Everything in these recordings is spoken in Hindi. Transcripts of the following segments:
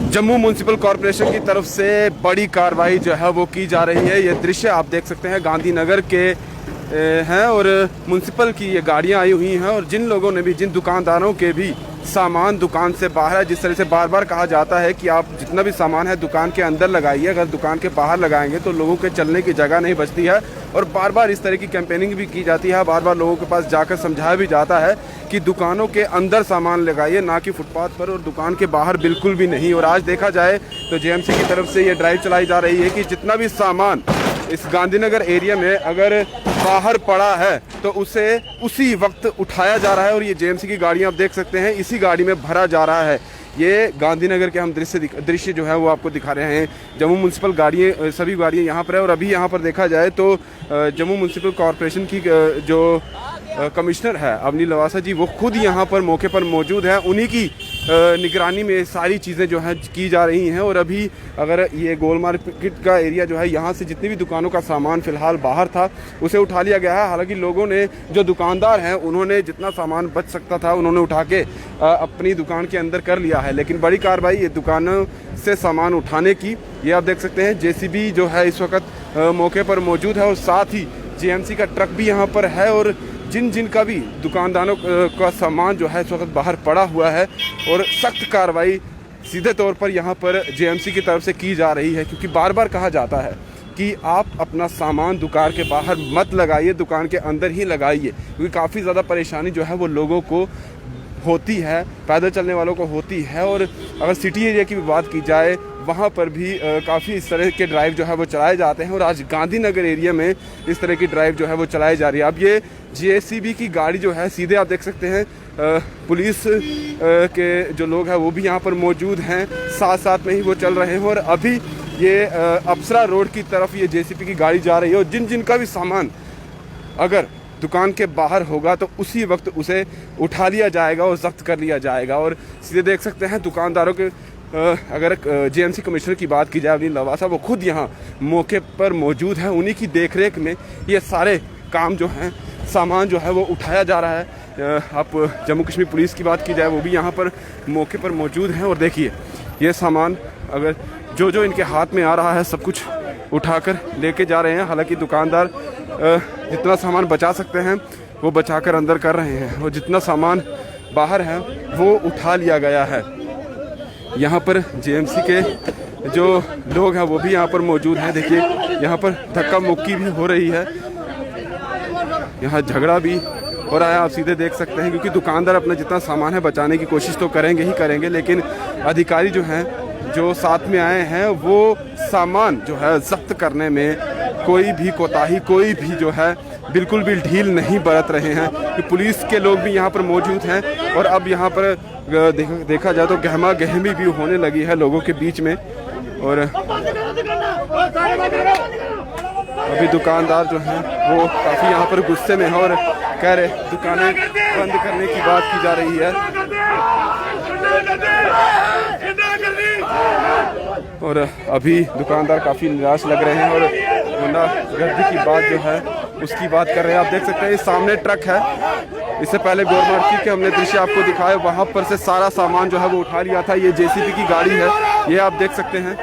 जम्मू म्यूनसिपल कॉरपोरेशन की तरफ से बड़ी कार्रवाई जो है वो की जा रही है। ये दृश्य आप देख सकते हैं गांधीनगर के हैं और म्यूनसिपल की ये गाड़ियां आई हुई हैं और जिन लोगों ने भी, जिन दुकानदारों के भी सामान दुकान से बाहर है, जिस तरह से बार बार कहा जाता है कि आप जितना भी सामान है दुकान के अंदर लगाइए, अगर दुकान के बाहर लगाएंगे तो लोगों के चलने की जगह नहीं बचती है। और बार बार इस तरह की कैंपेनिंग भी की जाती है, बार बार लोगों के पास जाकर समझाया भी जाता है कि दुकानों के अंदर सामान लगाइए, ना कि फुटपाथ पर और दुकान के बाहर बिल्कुल भी नहीं। और आज देखा जाए तो जेएमसी की तरफ से ये ड्राइव चलाई जा रही है कि जितना भी सामान इस गांधीनगर एरिया में अगर बाहर पड़ा है तो उसे उसी वक्त उठाया जा रहा है। और ये जेएमसी की गाड़ियां आप देख सकते हैं, इसी गाड़ी में भरा जा रहा है। ये गांधीनगर के हम दृश्य जो है वो आपको दिखा रहे हैं। जम्मू म्यूनसिपल गाड़ियाँ, सभी गाड़ियाँ यहाँ पर है। और अभी यहाँ पर देखा जाए तो जम्मू म्यूनसिपल कॉरपोरेशन की जो कमिश्नर है अवनी लवासा जी, वो खुद यहाँ पर मौके पर मौजूद है। उन्हीं की निगरानी में सारी चीज़ें जो हैं की जा रही हैं। और अभी अगर ये गोल मार्केट का एरिया जो है, यहाँ से जितनी भी दुकानों का सामान फ़िलहाल बाहर था उसे उठा लिया गया है। हालांकि लोगों ने, जो दुकानदार हैं, उन्होंने जितना सामान बच सकता था उन्होंने उठा के अपनी दुकान के अंदर कर लिया है। लेकिन बड़ी कार्रवाई ये दुकानों से सामान उठाने की, ये आप देख सकते हैं जेसीबी जो है इस वक्त मौके पर मौजूद है और साथ ही जेएमसी का ट्रक भी यहाँ पर है। और जिन का भी दुकानदारों का सामान जो है इस वक्त बाहर पड़ा हुआ है और सख्त कार्रवाई सीधे तौर पर यहाँ पर जेएमसी की तरफ से की जा रही है। क्योंकि बार बार कहा जाता है कि आप अपना सामान दुकान के बाहर मत लगाइए, दुकान के अंदर ही लगाइए, क्योंकि काफ़ी ज़्यादा परेशानी जो है वो लोगों को होती है, पैदल चलने वालों को होती है। और अगर सिटी एरिया की भी बात की जाए, वहाँ पर भी काफ़ी इस तरह के ड्राइव जो है वो चलाए जाते हैं। और आज गांधीनगर एरिया में इस तरह की ड्राइव जो है वो चलाई जा रही है। अब ये जेसीबी की गाड़ी जो है, सीधे आप देख सकते हैं पुलिस के जो लोग हैं वो भी यहाँ पर मौजूद हैं, साथ साथ में ही वो चल रहे हैं। और अभी ये अप्सरा रोड की तरफ ये जेसीबी की गाड़ी जा रही है। और जिन का भी सामान अगर दुकान के बाहर होगा तो उसी वक्त उसे उठा लिया जाएगा और जब्त कर लिया जाएगा। और सीधे देख सकते हैं दुकानदारों के, अगर जेएमसी कमिश्नर की बात की जाए अवनी लवासा, वो खुद यहाँ मौके पर मौजूद है। उन्हीं की देखरेख में ये सारे काम जो हैं, सामान जो है वो उठाया जा रहा है। आप जम्मू कश्मीर पुलिस की बात की जाए, वो भी यहाँ पर मौके पर मौजूद हैं। और देखिए ये सामान अगर जो इनके हाथ में आ रहा है सब कुछ उठाकर लेके जा रहे हैं। हालांकि दुकानदार जितना सामान बचा सकते हैं वो बचाकर अंदर कर रहे हैं और जितना सामान बाहर है वो उठा लिया गया है। यहाँ पर जेएमसी के जो लोग हैं वो भी यहाँ पर मौजूद हैं। देखिए यहाँ पर धक्का मुक्की भी हो रही है, यहाँ झगड़ा भी हो रहा है, आप सीधे देख सकते हैं। क्योंकि दुकानदार अपना जितना सामान है बचाने की कोशिश तो करेंगे ही करेंगे, लेकिन अधिकारी जो हैं, जो साथ में आए हैं, वो सामान जो है जब्त करने में कोई भी कोताही, कोई भी जो है बिल्कुल भी ढील नहीं बरत रहे हैं। कि पुलिस के लोग भी यहाँ पर मौजूद हैं। और अब यहाँ पर देखा जाए तो गहमा गहमी भी होने लगी है लोगों के बीच में। और अभी दुकानदार जो हैं वो काफ़ी यहाँ पर गुस्से में है और कह रहे दुकानें बंद करने की बात की जा रही है। और अभी दुकानदार काफ़ी निराश लग रहे हैं और गुंडागर्दी की बात जो है उसकी बात कर रहे हैं। आप देख सकते हैं इस सामने ट्रक है, इससे पहले गोल मार्केट के हमने दृश्य आपको दिखाया, वहाँ पर से सारा सामान जो है वो उठा लिया था। ये जेसीबी की गाड़ी है, ये आप देख सकते हैं।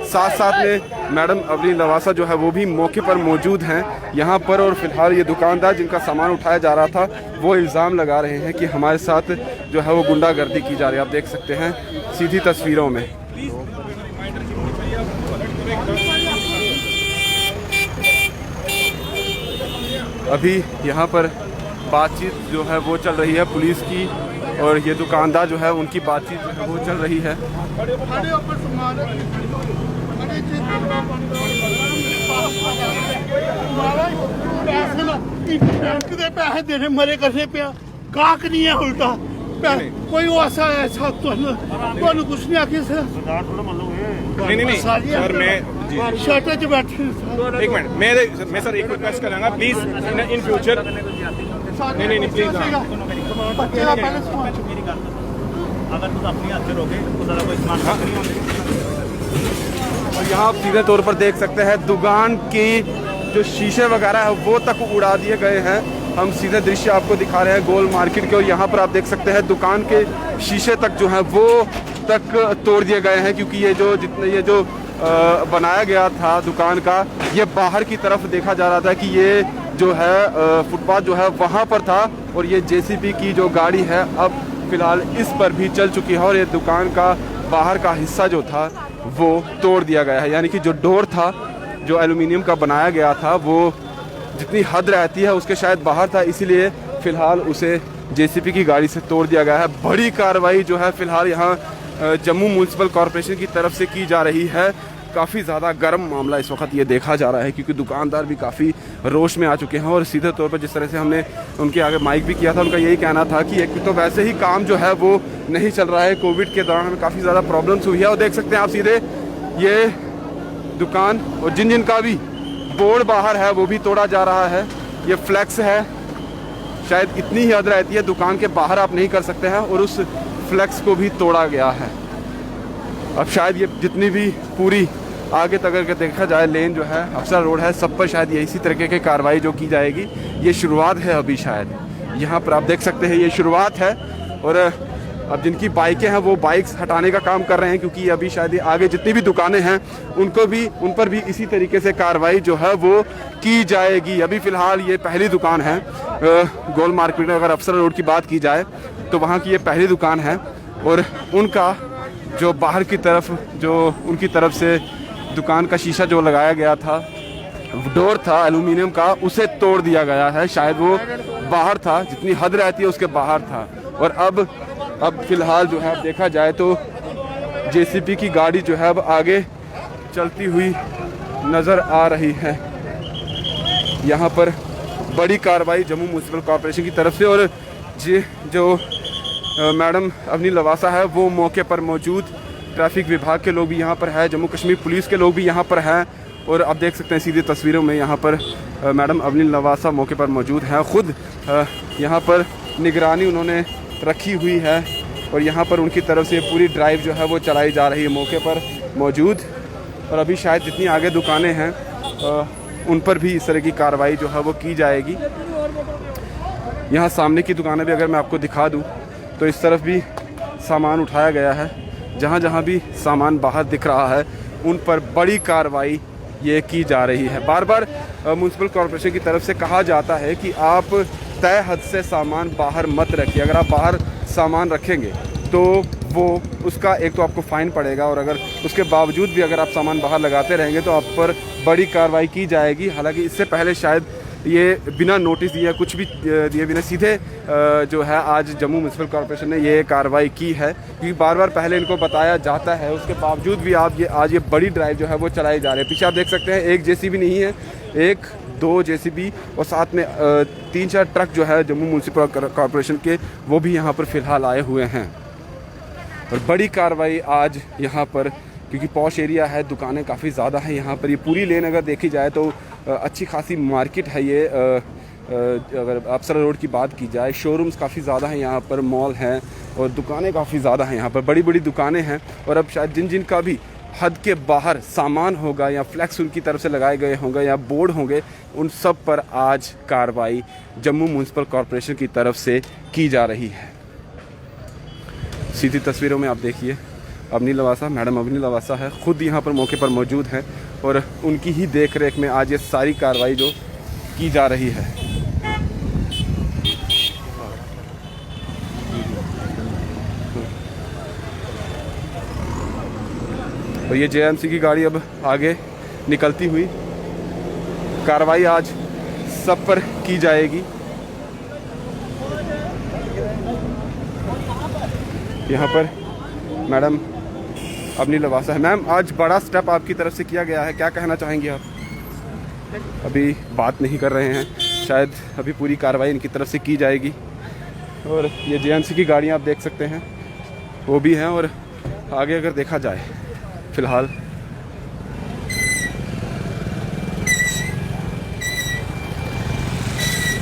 साथ साथ में मैडम अवनी लवासा जो है वो भी मौके पर मौजूद हैं यहाँ पर। और फिलहाल ये दुकानदार जिनका सामान उठाया जा रहा था वो इल्ज़ाम लगा रहे हैं कि हमारे साथ जो है वो गुंडागर्दी की जा रही है। आप देख सकते हैं सीधी तस्वीरों में। अभी यहाँ पर बातचीत जो है वो चल रही है पुलिस की और ये दुकानदार जो है उनकी बातचीत जो है वो चल रही है। पैसे देने मरे कैसे पे काक नहीं है उल्टा कोई ऐसा तो कुछ नहीं आखिर सर। नहीं सर, मैं शर्ट च बैठे एक मिनट, मैं सर एक रिक्वेस्ट करूँगा प्लीज इन फ्यूचर। नहीं प्लीज अगर तुम अपनी हाथ से रोके तो ज़्यादा कोई सामान नहीं होगा। और यहाँ आप सीधे तौर पर देख सकते हैं दुकान की जो शीशे वगैरह है वो तक उड़ा दिए गए हैं। हम सीधे दृश्य आपको दिखा रहे हैं गोल मार्केट के। और यहाँ पर आप देख सकते हैं दुकान के शीशे तक जो है वो तक तोड़ दिए गए हैं, क्योंकि ये जो बनाया गया था दुकान का, ये बाहर की तरफ देखा जा रहा था कि ये जो है फुटपाथ जो है वहाँ पर था, और ये जेसीबी की जो गाड़ी है अब फिलहाल इस पर भी चल चुकी है, और ये दुकान का बाहर का हिस्सा जो था वो तोड़ दिया गया है। यानी कि जो डोर था, जो एल्युमिनियम का बनाया गया था, वो जितनी हद रहती है उसके शायद बाहर था, इसीलिए फ़िलहाल उसे जेसीबी की गाड़ी से तोड़ दिया गया है। बड़ी कार्रवाई जो है फ़िलहाल यहाँ जम्मू म्यूनसिपल कॉरपोरेशन की तरफ से की जा रही है। काफ़ी ज़्यादा गर्म मामला इस वक्त ये देखा जा रहा है, क्योंकि दुकानदार भी काफ़ी रोष में आ चुके हैं। और सीधे तौर पर जिस तरह से हमने उनके आगे माइक भी किया था, उनका यही कहना था कि एक तो वैसे ही काम जो है वो नहीं चल रहा है, कोविड के दौरान हमें काफ़ी ज़्यादा प्रॉब्लम्स हुई है। और देख सकते हैं आप सीधे ये दुकान और जिन का भी बोर्ड बाहर है वो भी तोड़ा जा रहा है। ये फ्लैक्स है, शायद इतनी ही हद रहती है, दुकान के बाहर आप नहीं कर सकते हैं, और उस फ्लैक्स को भी तोड़ा गया है। अब शायद ये जितनी भी पूरी आगे तक अगर देखा जाए लेन जो है, अफसर रोड है, सब पर शायद ये इसी तरीके की कार्रवाई जो की जाएगी। ये शुरुआत है अभी, शायद यहाँ पर आप देख सकते हैं ये शुरुआत है। और अब जिनकी बाइकें हैं वो बाइक्स हटाने का काम कर रहे हैं, क्योंकि अभी शायद ये आगे जितनी भी दुकानें हैं उन पर भी इसी तरीके से कार्रवाई जो है वो की जाएगी। अभी फ़िलहाल ये पहली दुकान है गोल मार्केट में, अगर अफसर रोड की बात की जाए तो वहाँ की ये पहली दुकान है, और उनका जो बाहर की तरफ जो उनकी तरफ से दुकान का शीशा जो लगाया गया था, डोर था एल्युमिनियम का, उसे तोड़ दिया गया है। शायद वो बाहर था, जितनी हद रहती है उसके बाहर था। और अब फिलहाल जो है अब देखा जाए तो जेसीबी की गाड़ी जो है अब आगे चलती हुई नज़र आ रही है। यहाँ पर बड़ी कार्रवाई जम्मू म्यूनसिपल कॉरपोरेशन की तरफ से, और जो मैडम अवनी लवासा है वो मौके पर मौजूद, ट्रैफिक विभाग के लोग भी यहाँ पर है, जम्मू कश्मीर पुलिस के लोग भी यहाँ पर हैं। और आप देख सकते हैं सीधी तस्वीरों में यहाँ पर मैडम अवनी लवासा मौके पर मौजूद हैं। ख़ुद यहाँ पर निगरानी उन्होंने रखी हुई है, और यहाँ पर उनकी तरफ से पूरी ड्राइव जो है वो चलाई जा रही है मौके पर मौजूद। और अभी शायद जितनी आगे दुकानें हैं उन पर भी इस तरह की कार्रवाई जो है वो की जाएगी। यहाँ सामने की दुकानें भी अगर मैं आपको दिखा दूँ तो इस तरफ भी सामान उठाया गया है। जहाँ जहाँ भी सामान बाहर दिख रहा है उन पर बड़ी कार्रवाई ये की जा रही है। बार बार म्यूनसिपल कॉरपोरेशन की तरफ से कहा जाता है कि आप तय हद से सामान बाहर मत रखिए। अगर आप बाहर सामान रखेंगे तो वो उसका एक तो आपको फ़ाइन पड़ेगा, और अगर उसके बावजूद भी अगर आप सामान बाहर लगाते रहेंगे तो आप पर बड़ी कार्रवाई की जाएगी। हालांकि इससे पहले शायद ये बिना नोटिस दिए, कुछ भी दिए बिना सीधे जो है आज जम्मू म्यूनसिपल कॉरपोरेशन ने ये कार्रवाई की है, क्योंकि बार बार पहले इनको बताया जाता है, उसके बावजूद भी आज ये बड़ी ड्राइव जो है वो चलाई जा रही है। पीछे आप देख सकते हैं एक जेसीबी नहीं है, 1-2 जेसीबी और साथ में 3-4 ट्रक जो है जम्मू म्यूनसिपल कॉरपोरेशन के, वो भी यहाँ पर फ़िलहाल आए हुए हैं। और बड़ी कार्रवाई आज यहाँ पर, क्योंकि पॉश एरिया है, दुकानें काफ़ी ज़्यादा हैं यहाँ पर। ये पूरी लेन अगर देखी जाए तो अच्छी खासी मार्केट है ये। अगर अफसर रोड की बात की जाए, शोरूम्स काफ़ी ज़्यादा हैं यहाँ पर, मॉल हैं और दुकानें काफ़ी ज़्यादा हैं यहाँ पर, बड़ी बड़ी दुकानें हैं। और अब शायद जिन का भी हद के बाहर सामान होगा या फ्लैक्स उनकी तरफ से लगाए गए होंगे या बोर्ड होंगे, उन सब पर आज कार्रवाई जम्मू म्यूनसिपल कॉरपोरेशन की तरफ से की जा रही है। सीधी तस्वीरों में आप देखिए अवनी लवासा, मैडम अवनी लवासा है, ख़ुद यहाँ पर मौके पर मौजूद हैं, और उनकी ही देख रेख में आज ये सारी कार्रवाई जो की जा रही है। और ये जेएमसी की गाड़ी अब आगे निकलती हुई, कार्रवाई आज सब पर की जाएगी। यहाँ पर मैडम अवनी लवासा है। मैम, आज बड़ा स्टेप आपकी तरफ से किया गया है, क्या कहना चाहेंगी आप? अभी बात नहीं कर रहे हैं, शायद अभी पूरी कार्रवाई इनकी तरफ से की जाएगी। और ये जेएमसी की गाड़ियाँ आप देख सकते हैं वो भी हैं। और आगे अगर देखा जाए फ़िलहाल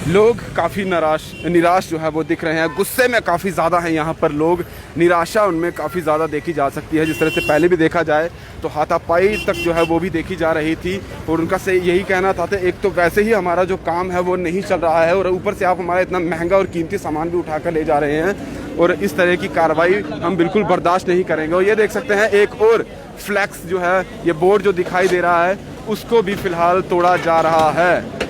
लोग काफ़ी निराश जो है वो दिख रहे हैं, गुस्से में काफ़ी ज़्यादा हैं यहाँ पर लोग, निराशा उनमें काफ़ी ज़्यादा देखी जा सकती है। जिस तरह से पहले भी देखा जाए तो हाथापाई तक जो है वो भी देखी जा रही थी, और उनका से यही कहना था एक तो वैसे ही हमारा जो काम है वो नहीं चल रहा है, और ऊपर से आप हमारा इतना महंगा और कीमती सामान भी उठा कर ले जा रहे हैं, और इस तरह की कार्रवाई हम बिल्कुल बर्दाश्त नहीं करेंगे। और ये देख सकते हैं एक और फ्लैक्स जो है, ये बोर्ड जो दिखाई दे रहा है, उसको भी फिलहाल तोड़ा जा रहा है।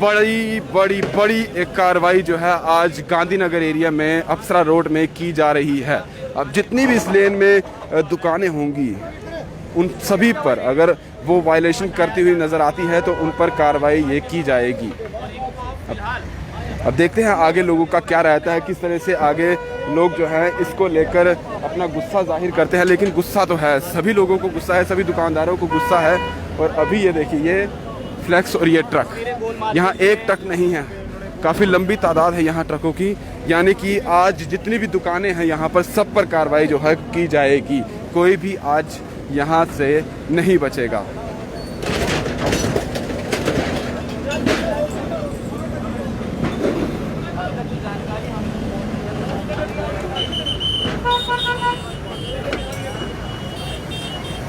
बड़ी बड़ी बड़ी एक कार्रवाई जो है आज गांधीनगर एरिया में अप्सरा रोड में की जा रही है। अब जितनी भी इस लेन में दुकानें होंगी उन सभी पर अगर वो वायलेशन करती हुई नज़र आती है तो उन पर कार्रवाई ये की जाएगी। अब देखते हैं आगे लोगों का क्या रहता है, किस तरह से आगे लोग जो है इसको लेकर अपना गुस्सा जाहिर करते हैं। लेकिन गुस्सा तो है, सभी लोगों को गुस्सा है, सभी दुकानदारों को गुस्सा है। और अभी ये देखिए, ये फ्लैक्स और ये ट्रक, यहाँ एक ट्रक नहीं है, काफ़ी लंबी तादाद है यहाँ ट्रकों की। यानी कि आज जितनी भी दुकानें हैं यहाँ पर सब पर कार्रवाई जो है की जाएगी, कोई भी आज यहाँ से नहीं बचेगा।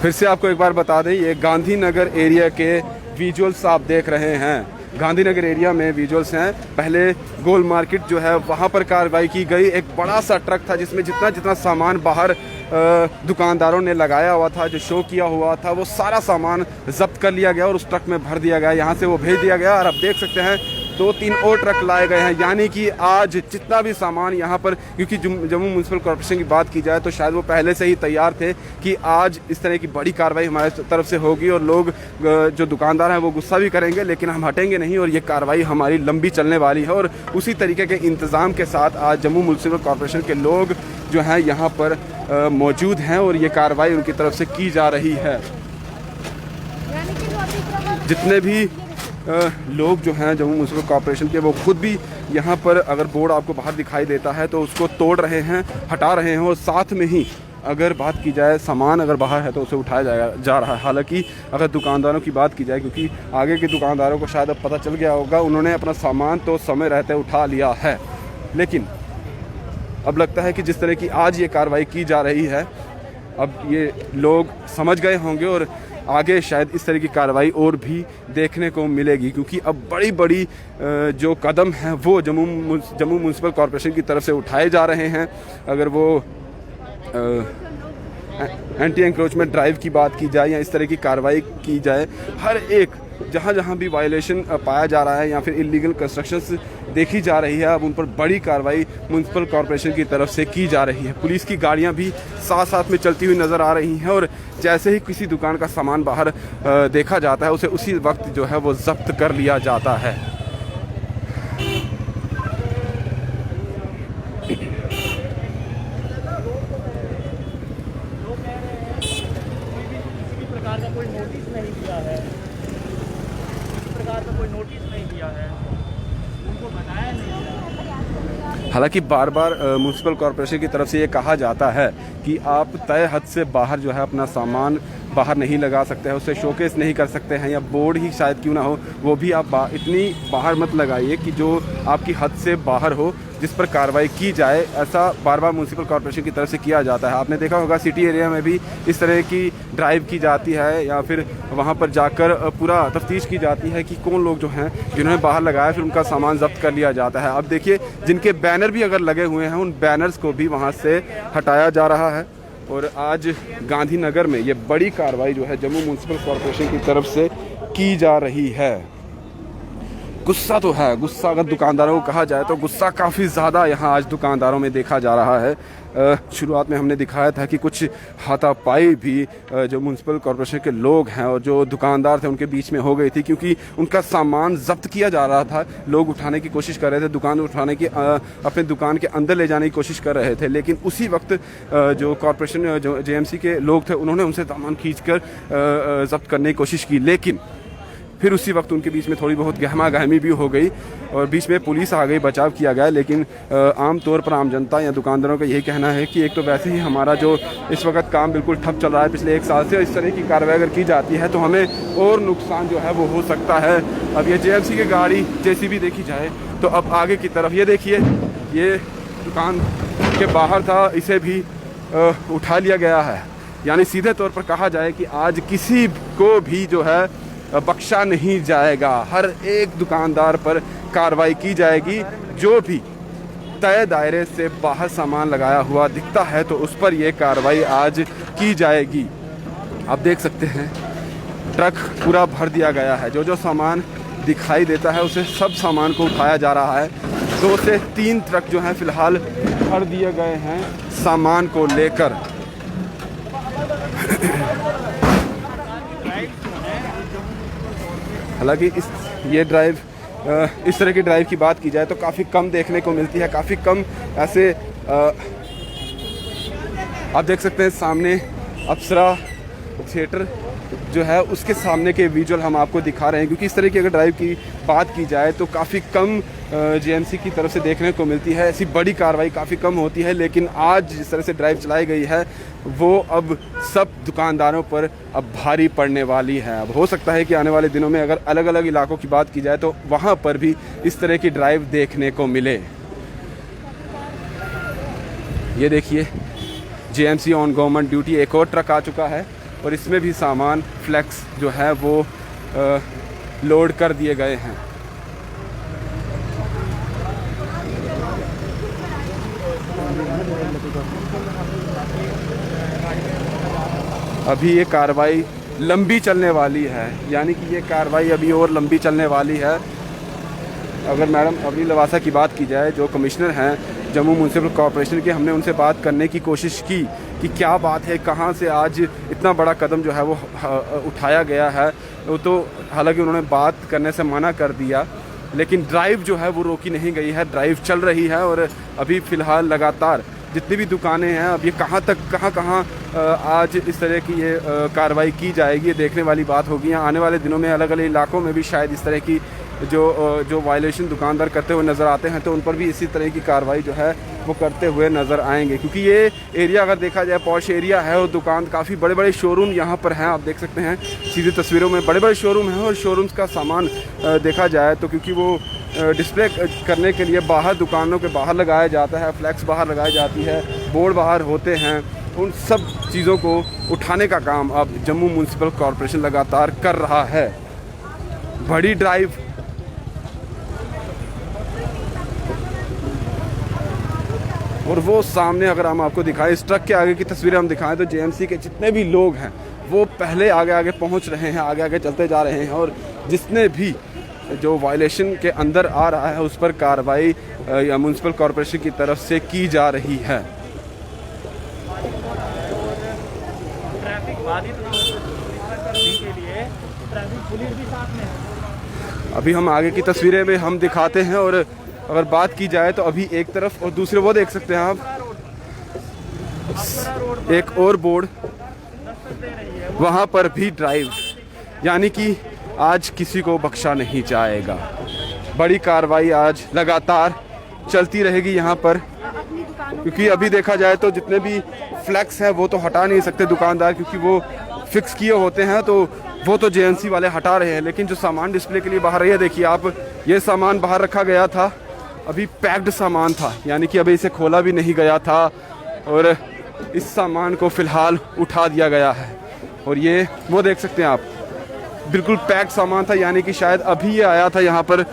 फिर से आपको एक बार बता दें, ये गांधीनगर एरिया के विजुअल्स आप देख रहे हैं। गांधीनगर एरिया में विजुअल्स हैं। पहले गोल मार्केट जो है वहाँ पर कार्रवाई की गई। एक बड़ा सा ट्रक था जिसमें जितना जितना सामान बाहर दुकानदारों ने लगाया हुआ था, जो शो किया हुआ था, वो सारा सामान जब्त कर लिया गया और उस ट्रक में भर दिया गया। यहाँ से वो भेज दिया गया और अब देख सकते हैं 2-3 और ट्रक लाए गए हैं। यानी कि आज जितना भी सामान यहाँ पर, क्योंकि जम्मू म्यूनसिपल कॉर्पोरेशन की बात की जाए तो शायद वो पहले से ही तैयार थे कि आज इस तरह की बड़ी कार्रवाई हमारे तरफ से होगी और लोग जो दुकानदार हैं वो गुस्सा भी करेंगे, लेकिन हम हटेंगे नहीं और ये कार्रवाई हमारी लंबी चलने वाली है। और उसी तरीके के इंतज़ाम के साथ आज जम्मू म्यूनसिपल कॉर्पोरेशन के लोग जो हैं यहाँ पर मौजूद हैं और ये कार्रवाई उनकी तरफ से की जा रही है। जितने भी लोग जो हैं जम्मू म्यूनसिपल कॉर्पोरेशन के, वो खुद भी यहाँ पर अगर बोर्ड आपको बाहर दिखाई देता है तो उसको तोड़ रहे हैं, हटा रहे हैं। और साथ में ही अगर बात की जाए सामान अगर बाहर है तो उसे उठाया जा रहा है। हालांकि अगर दुकानदारों की बात की जाए, क्योंकि आगे के दुकानदारों को शायद अब पता चल गया होगा, उन्होंने अपना सामान तो समय रहते उठा लिया है। लेकिन अब लगता है कि जिस तरह की आज ये कार्रवाई की जा रही है, अब ये लोग समझ गए होंगे और आगे शायद इस तरह की कार्रवाई और भी देखने को मिलेगी। क्योंकि अब बड़ी बड़ी जो कदम हैं वो जम्मू म्यूनसिपल कॉर्पोरेशन की तरफ से उठाए जा रहे हैं। अगर वो एंटी एंक्रोचमेंट ड्राइव की बात की जाए या इस तरह की कार्रवाई की जाए, हर एक जहाँ जहाँ भी वायलेशन पाया जा रहा है या फिर इलीगल कंस्ट्रक्शंस देखी जा रही है, अब उन पर बड़ी कार्रवाई म्यूनसिपल कॉर्पोरेशन की तरफ से की जा रही है। पुलिस की गाड़ियाँ भी साथ साथ में चलती हुई नज़र आ रही हैं और जैसे ही किसी दुकान का सामान बाहर देखा जाता है उसे उसी वक्त जो है वो जब्त कर लिया जाता है। हालांकि बार बार म्यूनसिपल कॉर्पोरेशन की तरफ से ये कहा जाता है कि आप तय हद से बाहर जो है अपना सामान बाहर नहीं लगा सकते हैं, उसे शोकेस नहीं कर सकते हैं, या बोर्ड ही शायद क्यों ना हो वो भी आप इतनी बाहर मत लगाइए कि जो आपकी हद से बाहर हो, जिस पर कार्रवाई की जाए। ऐसा बार बार म्यूनसिपल कॉर्पोरेशन की तरफ से किया जाता है। आपने देखा होगा सिटी एरिया में भी इस तरह की ड्राइव की जाती है या फिर वहाँ पर जाकर पूरा तफ्तीश की जाती है कि कौन लोग जो हैं जिन्होंने बाहर लगाया, फिर उनका सामान जब्त कर लिया जाता है। अब देखिए, जिनके बैनर भी अगर लगे हुए हैं उन बैनर्स को भी वहाँ से हटाया जा रहा है। और आज गांधीनगर में ये बड़ी कार्रवाई जो है जम्मू म्यूनसिपल कॉर्पोरेशन की तरफ से की जा रही है। गुस्सा तो है, गुस्सा अगर दुकानदारों को कहा जाए तो गुस्सा काफ़ी ज़्यादा यहाँ आज दुकानदारों में देखा जा रहा है। शुरुआत में हमने दिखाया था कि कुछ हाथापाई भी जो म्यूनसिपल कॉर्पोरेशन के लोग हैं और जो दुकानदार थे उनके बीच में हो गई थी, क्योंकि उनका सामान जब्त किया जा रहा था। लोग उठाने की कोशिश कर रहे थे, दुकान उठाने की अपने दुकान के अंदर ले जाने की कोशिश कर रहे थे, लेकिन उसी वक्त जो कॉर्पोरेशन जो जेएमसी के लोग थे उन्होंने उनसे सामान खींचकर जब्त करने की कोशिश की। लेकिन फिर उसी वक्त उनके बीच में थोड़ी बहुत गहमा गहमी भी हो गई और बीच में पुलिस आ गई, बचाव किया गया। लेकिन आम तौर पर आम जनता या दुकानदारों का यही कहना है कि एक तो वैसे ही हमारा जो इस वक्त काम बिल्कुल ठप चल रहा है पिछले 1 साल से, इस तरह की कार्रवाई अगर की जाती है तो हमें और नुकसान जो है वो हो सकता है। अब ये जेएमसी की गाड़ी जेसीबी देखी जाए तो अब आगे की तरफ ये देखिए, ये दुकान के बाहर था, इसे भी उठा लिया गया है। यानी सीधे तौर पर कहा जाए कि आज किसी को भी जो है बख्शा नहीं जाएगा, हर एक दुकानदार पर कार्रवाई की जाएगी जो भी तय दायरे से बाहर सामान लगाया हुआ दिखता है तो उस पर यह कार्रवाई आज की जाएगी। आप देख सकते हैं ट्रक पूरा भर दिया गया है, जो जो सामान दिखाई देता है उसे सब सामान को उठाया जा रहा है। 2 से 3 ट्रक जो हैं फिलहाल भर दिए गए हैं सामान को लेकर। हालांकि ये ड्राइव इस तरह की ड्राइव की बात की जाए तो काफ़ी कम देखने को मिलती है, काफ़ी कम ऐसे आप देख सकते हैं सामने अप्सरा थिएटर जो है उसके सामने के विजुअल हम आपको दिखा रहे हैं, क्योंकि इस तरह की अगर ड्राइव की बात की जाए तो काफ़ी कम जेएमसी की तरफ से देखने को मिलती है। ऐसी बड़ी कार्रवाई काफ़ी कम होती है, लेकिन आज जिस तरह से ड्राइव चलाई गई है वो अब सब दुकानदारों पर अब भारी पड़ने वाली है। अब हो सकता है कि आने वाले दिनों में अगर अलग अलग इलाकों की बात की जाए तो वहाँ पर भी इस तरह की ड्राइव देखने को मिले। ये देखिए जेएमसी ऑन गवर्नमेंट ड्यूटी, एक और ट्रक आ चुका है और इसमें भी सामान फ्लेक्स जो है वो लोड कर दिए गए हैं। अभी ये कार्रवाई लंबी चलने वाली है, यानी कि ये कार्रवाई अभी और लंबी चलने वाली है। अगर मैडम अभी लवासा की बात की जाए, जो कमिश्नर हैं जम्मू म्यूनसिपल कॉरपोरेशन के, हमने उनसे बात करने की कोशिश की कि क्या बात है, कहाँ से आज इतना बड़ा कदम जो है वो उठाया गया है। वो तो हालांकि उन्होंने बात करने से मना कर दिया, लेकिन ड्राइव जो है वो रोकी नहीं गई है, ड्राइव चल रही है। और अभी फ़िलहाल लगातार जितनी भी दुकानें हैं, अब ये कहाँ तक कहाँ आज इस तरह की ये कार्रवाई की जाएगी, ये देखने वाली बात होगी। आने वाले दिनों में अलग अलग इलाकों में भी शायद इस तरह की जो वायलेशन दुकानदार करते हुए नज़र आते हैं तो उन पर भी इसी तरह की कार्रवाई जो है वो करते हुए नज़र आएंगे, क्योंकि ये एरिया अगर देखा जाए पॉश एरिया है और दुकान काफ़ी बड़े बड़े शोरूम यहाँ पर हैं। आप देख सकते हैं सीधी तस्वीरों में बड़े बड़े शोरूम हैं और शोरूम्स का सामान देखा जाए तो क्योंकि वो डिस्प्ले करने के लिए बाहर दुकानों के बाहर लगाया जाता है, फ्लैक्स बाहर लगाई जाती है, बोर्ड बाहर होते हैं, उन सब चीज़ों को उठाने का काम अब जम्मू म्यूनसिपल कॉरपोरेशन लगातार कर रहा है। बड़ी ड्राइव और वो सामने अगर हम आपको दिखाएं, इस ट्रक के आगे की तस्वीरें हम दिखाएं तो जेएमसी के जितने भी लोग हैं वो पहले आगे आगे पहुंच रहे हैं, आगे आगे चलते जा रहे हैं और जिसने भी जो वायलेशन के अंदर आ रहा है उस पर कार्रवाई या म्यूनसिपल कॉरपोरेशन की तरफ से की जा रही है। अभी हम आगे की तस्वीरें में हम दिखाते हैं और अगर बात की जाए तो अभी एक तरफ और दूसरे वो देख सकते हैं आप, एक और बोर्ड, वहाँ पर भी ड्राइव, यानी कि आज किसी को बख्शा नहीं जाएगा। बड़ी कार्रवाई आज लगातार चलती रहेगी यहाँ पर, क्योंकि अभी देखा जाए तो जितने भी फ्लैक्स हैं वो तो हटा नहीं सकते दुकानदार, क्योंकि वो फिक्स किए होते हैं तो वो तो जेएमसी वाले हटा रहे हैं। लेकिन जो सामान डिस्प्ले के लिए बाहर है, देखिए आप, ये सामान बाहर रखा गया था, अभी पैक्ड सामान था, यानी कि अभी इसे खोला भी नहीं गया था और इस सामान को फ़िलहाल उठा दिया गया है। और ये वो देख सकते हैं आप, बिल्कुल पैक्ड सामान था, यानी कि शायद अभी ये आया था यहाँ पर,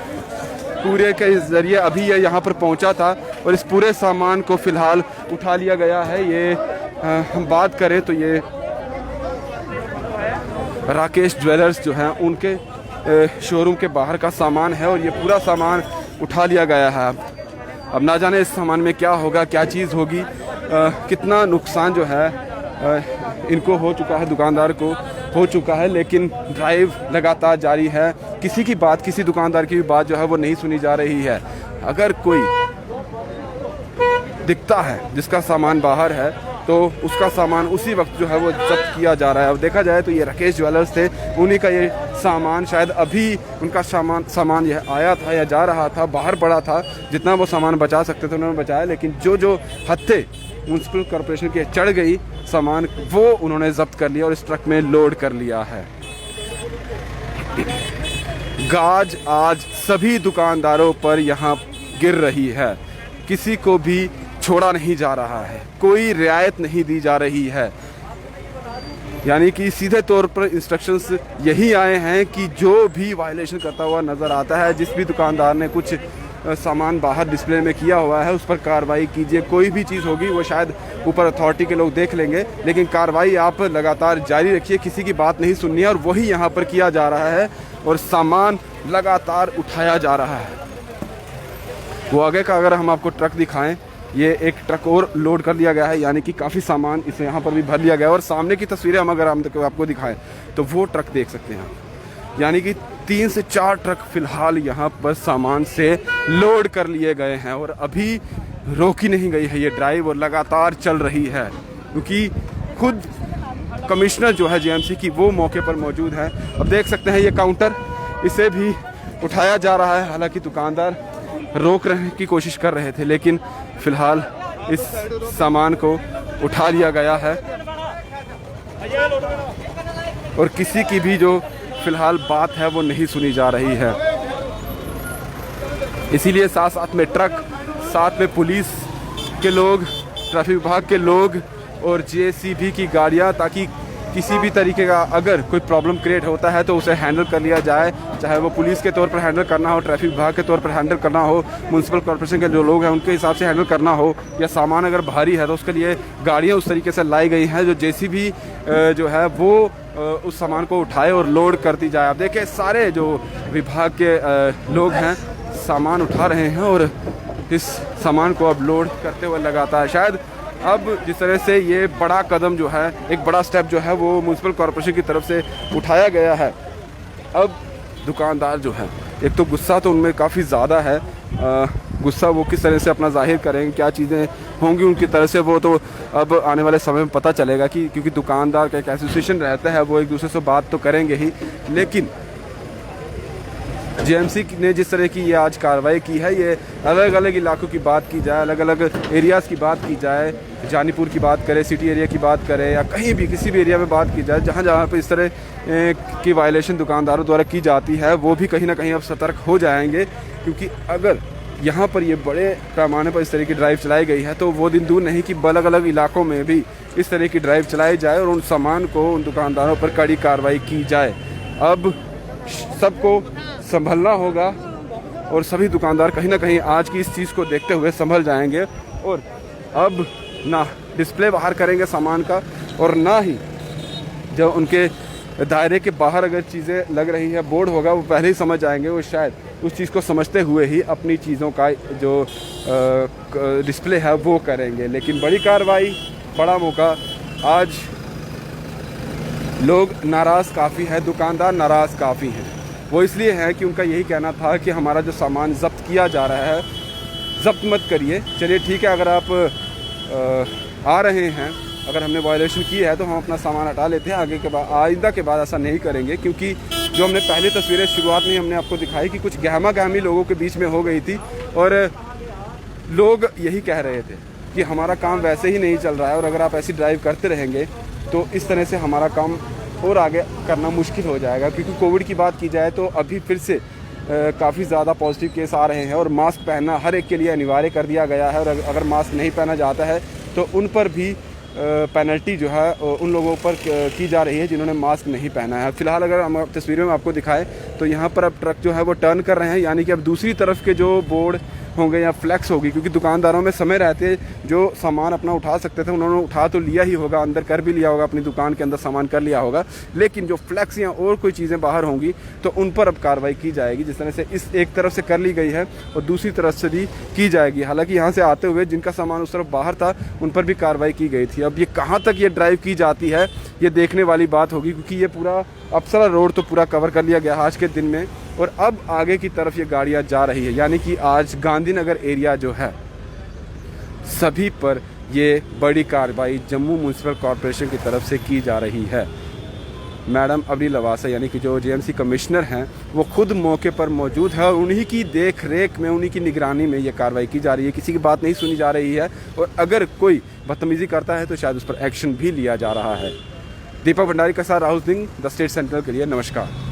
पूरे के ज़रिए अभी ये यहाँ पर पहुँचा था और इस पूरे सामान को फ़िलहाल उठा लिया गया है। ये हम बात करें तो ये राकेश ज्वेलर्स जो हैं उनके शोरूम के बाहर का सामान है और ये पूरा सामान उठा लिया गया है। अब ना जाने इस सामान में क्या होगा, क्या चीज़ होगी, कितना नुकसान जो है इनको हो चुका है, दुकानदार को हो चुका है, लेकिन ड्राइव लगातार जारी है। किसी की बात, किसी दुकानदार की भी बात जो है वो नहीं सुनी जा रही है। अगर कोई दिखता है जिसका सामान बाहर है तो उसका सामान उसी वक्त जो है वो जब्त किया जा रहा है। अब देखा जाए तो ये राकेश ज्वेलर्स थे, उन्हीं का ये सामान, शायद अभी उनका सामान यह आया था या जा रहा था, बाहर पड़ा था, जितना वो सामान बचा सकते थे उन्होंने बचाया, लेकिन जो हत्थे म्यूनसिपल कॉरपोरेशन के चढ़ गई सामान वो उन्होंने जब्त कर लिया और इस ट्रक में लोड कर लिया है। गाज आज सभी दुकानदारों पर यहाँ गिर रही है, किसी को भी छोड़ा नहीं जा रहा है, कोई रियायत नहीं दी जा रही है। यानी कि सीधे तौर पर इंस्ट्रक्शंस यही आए हैं कि जो भी वायलेशन करता हुआ नज़र आता है, जिस भी दुकानदार ने कुछ सामान बाहर डिस्प्ले में किया हुआ है उस पर कार्रवाई कीजिए। कोई भी चीज़ होगी वो शायद ऊपर अथॉरिटी के लोग देख लेंगे, लेकिन कार्रवाई आप लगातार जारी रखिए, किसी की बात नहीं सुननी है। और वही यहाँ पर किया जा रहा है और सामान लगातार उठाया जा रहा है। वो आगे का अगर हम आपको ट्रक दिखाएं, ये एक ट्रक और लोड कर लिया गया है, यानी कि काफ़ी सामान इसे यहाँ पर भी भर लिया गया है। और सामने की तस्वीरें हम अगर हम आपको दिखाएं तो वो ट्रक देख सकते हैं, यानी कि 3 से 4 ट्रक फिलहाल यहाँ पर सामान से लोड कर लिए गए हैं और अभी रोकी नहीं गई है ये ड्राइव और लगातार चल रही है, क्योंकि खुद कमिश्नर जो है जेएमसी की वो मौके पर मौजूद है। अब देख सकते हैं ये काउंटर, इसे भी उठाया जा रहा है। हालांकि दुकानदार रोक रहे की कोशिश कर रहे थे, लेकिन फिलहाल इस सामान को उठा लिया गया है और किसी की भी जो फिलहाल बात है वो नहीं सुनी जा रही है। इसीलिए साथ साथ में ट्रक, साथ में पुलिस के लोग, ट्रैफिक विभाग के लोग और जेसीबी की गाड़ियां, ताकि किसी भी तरीके का अगर कोई प्रॉब्लम क्रिएट होता है तो उसे हैंडल कर लिया जाए, चाहे वो पुलिस के तौर पर हैंडल करना हो, ट्रैफिक विभाग के तौर पर हैंडल करना हो, म्यूनसिपल कॉर्पोरेशन के जो लोग हैं उनके हिसाब से हैंडल करना हो, या सामान अगर भारी है तो उसके लिए गाड़ियाँ उस तरीके से लाई गई हैं जो जेसीबी जो है वो उस सामान को उठाए और लोड करती जाए। आप देखिए सारे जो विभाग के लोग हैं सामान उठा रहे हैं और इस सामान को अब लोड करते हुए लगातार, शायद अब जिस तरह से ये बड़ा कदम जो है, एक बड़ा स्टेप जो है वो म्यूनसिपल कॉर्पोरेशन की तरफ से उठाया गया है। अब दुकानदार जो है, एक तो गुस्सा तो उनमें काफ़ी ज़्यादा है, गुस्सा वो किस तरह से अपना जाहिर करेंगे, क्या चीज़ें होंगी उनकी तरफ से, वो तो अब आने वाले समय में पता चलेगा कि क्योंकि दुकानदार का एक एसोसिएशन रहता है, वो एक दूसरे से बात तो करेंगे ही। लेकिन जेएमसी ने जिस तरह की ये आज कार्रवाई की है, ये अलग अलग इलाकों की बात की जाए, अलग अलग एरियाज़ की बात की जाए, जानीपुर की बात करें, सिटी एरिया की बात करें, या कहीं भी किसी भी एरिया में बात की जाए, जहाँ जहाँ पर इस तरह की वायलेशन दुकानदारों द्वारा की जाती है, वो भी कहीं ना कहीं अब सतर्क हो जाएंगे। क्योंकि अगर यहाँ पर ये बड़े पैमाने पर इस तरह की ड्राइव चलाई गई है तो वो दिन दूर नहीं कि अलग अलग इलाकों में भी इस तरह की ड्राइव चलाई जाए और उन सामान को, उन दुकानदारों पर कड़ी कार्रवाई की जाए। अब सबको संभलना होगा और सभी दुकानदार कहीं ना कहीं आज की इस चीज़ को देखते हुए संभल जाएंगे और अब ना डिस्प्ले बाहर करेंगे सामान का, और ना ही जब उनके दायरे के बाहर अगर चीज़ें लग रही है, बोर्ड होगा, वो पहले ही समझ जाएंगे, वो शायद उस चीज़ को समझते हुए ही अपनी चीज़ों का जो डिस्प्ले है वो करेंगे। लेकिन बड़ी कार्रवाई, बड़ा मौका, आज लोग नाराज़ काफ़ी है, दुकानदार नाराज़ काफ़ी हैं। वो इसलिए है कि उनका यही कहना था कि हमारा जो सामान ज़ब्त किया जा रहा है, ज़ब्त मत करिए। चलिए ठीक है, अगर आप आ रहे हैं, अगर हमने वायलेशन की है तो हम अपना सामान हटा लेते हैं, आगे के बाद आइंदा के बाद ऐसा नहीं करेंगे। क्योंकि जो हमने पहली तस्वीरें शुरुआत में हमने आपको दिखाई कि कुछ गहमा गहमी लोगों के बीच में हो गई थी और लोग यही कह रहे थे कि हमारा काम वैसे ही नहीं चल रहा है और अगर आप ऐसी ड्राइव करते रहेंगे तो इस तरह से हमारा काम और आगे करना मुश्किल हो जाएगा। क्योंकि कोविड की बात की जाए तो अभी फिर से काफ़ी ज़्यादा पॉजिटिव केस आ रहे हैं और मास्क पहनना हर एक के लिए अनिवार्य कर दिया गया है और अगर मास्क नहीं पहना जाता है तो उन पर भी पेनल्टी जो है उन लोगों पर की जा रही है जिन्होंने मास्क नहीं पहना है। फिलहाल अगर हम तस्वीरों में आपको दिखाएं तो यहाँ पर अब ट्रक जो है वो टर्न कर रहे हैं, यानी कि अब दूसरी तरफ के जो बोर्ड होंगे या फ्लैक्स होगी, क्योंकि दुकानदारों में समय रहते जो सामान अपना उठा सकते थे उन्होंने उठा तो लिया ही होगा, अंदर कर भी लिया होगा, अपनी दुकान के अंदर सामान कर लिया होगा, लेकिन जो फ्लैक्स या और कोई चीज़ें बाहर होंगी तो उन पर अब कार्रवाई की जाएगी। जिस तरह से इस एक तरफ से कर ली गई है और दूसरी तरफ से भी की जाएगी। हालांकि यहाँ से आते हुए जिनका सामान उस तरफ बाहर था उन पर भी कार्रवाई की गई थी। अब ये कहाँ तक ये ड्राइव की जाती है ये देखने वाली बात होगी, क्योंकि ये पूरा अप्सरा रोड तो पूरा कवर कर लिया गया आज के दिन में और अब आगे की तरफ ये गाड़ियाँ जा रही है, यानी कि आज गांधीनगर एरिया जो है सभी पर ये बड़ी कार्रवाई जम्मू म्यूनसिपल कॉर्पोरेशन की तरफ से की जा रही है। मैडम अबरी लवासा यानी कि जो जेएमसी कमिश्नर हैं वो खुद मौके पर मौजूद है और उन्हीं की देख रेख में, उन्हीं की निगरानी में ये कार्रवाई की जा रही है। किसी की बात नहीं सुनी जा रही है और अगर कोई बदतमीज़ी करता है तो शायद उस पर एक्शन भी लिया जा रहा है। दीपक भंडारी के साथ Rahul Singh, the state central के लिए नमस्कार।